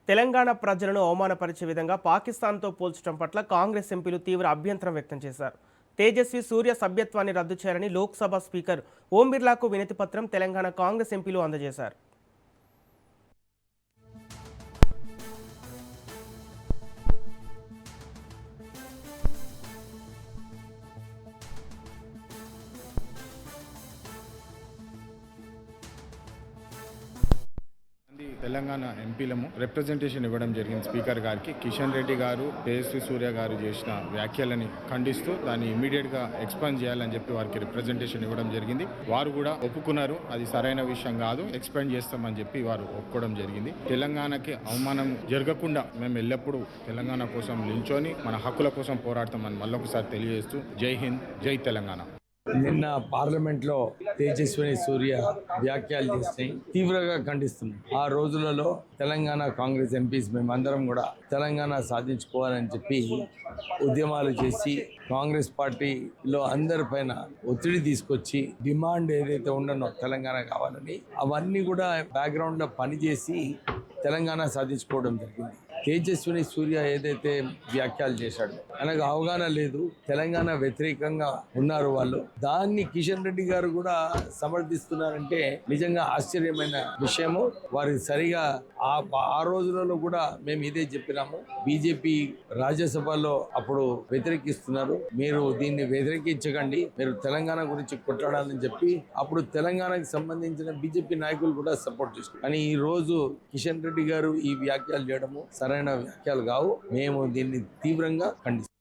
తెలంగాణ ప్రజలను అవమానపరిచే విధంగా పాకిస్తాన్తో పోల్చడం పట్ల కాంగ్రెస్ ఎంపీలు తీవ్ర అభ్యంతరం వ్యక్తం చేశారు. తేజస్వి సూర్య సభ్యత్వాన్ని రద్దు చేయాలని లోక్సభ స్పీకర్ ఓం బిర్లాకు వినతిపత్రం తెలంగాణ కాంగ్రెస్ ఎంపీలు అందజేశారు. తెలంగాణ ఎంపీలము రిప్రజెంటేషన్ ఇవ్వడం జరిగింది స్పీకర్ గారికి. కిషన్ రెడ్డి గారు, తేజస్వి సూర్య గారు చేసిన వ్యాఖ్యలని ఖండిస్తూ దాన్ని ఇమీడియట్గా ఎక్స్పాండ్ చేయాలని చెప్పి వారికి రిప్రజెంటేషన్ ఇవ్వడం జరిగింది. వారు కూడా ఒప్పుకున్నారు, అది సరైన విషయం కాదు, ఎక్స్పాండ్ చేస్తామని చెప్పి వారు ఒప్పుకోవడం జరిగింది. తెలంగాణకి అవమానం జరగకుండా మేము ఎల్లప్పుడూ తెలంగాణ కోసం నిల్చొని మన హక్కుల కోసం పోరాడతామని మళ్ళొకసారి తెలియజేస్తూ జై హింద్, జై తెలంగాణ. నిన్న పార్లమెంట్లో తేజస్విని సూర్య వ్యాఖ్యలు చేసి తీవ్రంగా ఖండిస్తున్నాం. ఆ రోజులలో తెలంగాణ కాంగ్రెస్ ఎంపీస్ మేమందరం కూడా తెలంగాణ సాధించుకోవాలని చెప్పి ఉద్యమాలు చేసి కాంగ్రెస్ పార్టీలో అందరిపైన ఒత్తిడి తీసుకొచ్చి డిమాండ్ ఏదైతే ఉండనో తెలంగాణ కావాలని అవన్నీ కూడా బ్యాక్గ్రౌండ్లో పనిచేసి తెలంగాణ సాధించుకోవడం జరిగింది. తేజస్విని సూర్య ఏదైతే వ్యాఖ్యలు చేశాడు, ఆయనకు అవగాహన లేదు, తెలంగాణ వ్యతిరేకంగా ఉన్నారు వాళ్ళు. దాన్ని కిషన్ రెడ్డి గారు కూడా సమర్థిస్తున్నారంటే నిజంగా ఆశ్చర్యమైన విషయము. వారి సరిగా ఆ రోజులలో కూడా మేము ఇదే చెప్పినాము. బీజేపీ రాజ్యసభలో అప్పుడు వ్యతిరేకిస్తున్నారు, మీరు దీన్ని వ్యతిరేకించకండి, మీరు తెలంగాణ గురించి కొట్లాడాలని చెప్పి అప్పుడు తెలంగాణకు సంబంధించిన బీజేపీ నాయకులు కూడా సపోర్ట్ చేస్తారు. కానీ ఈ రోజు కిషన్ రెడ్డి గారు ఈ వ్యాఖ్యలు చేయడము సరైన వ్యాఖ్యలు కావు. మేము దీన్ని తీవ్రంగా ఖండిస్తాం.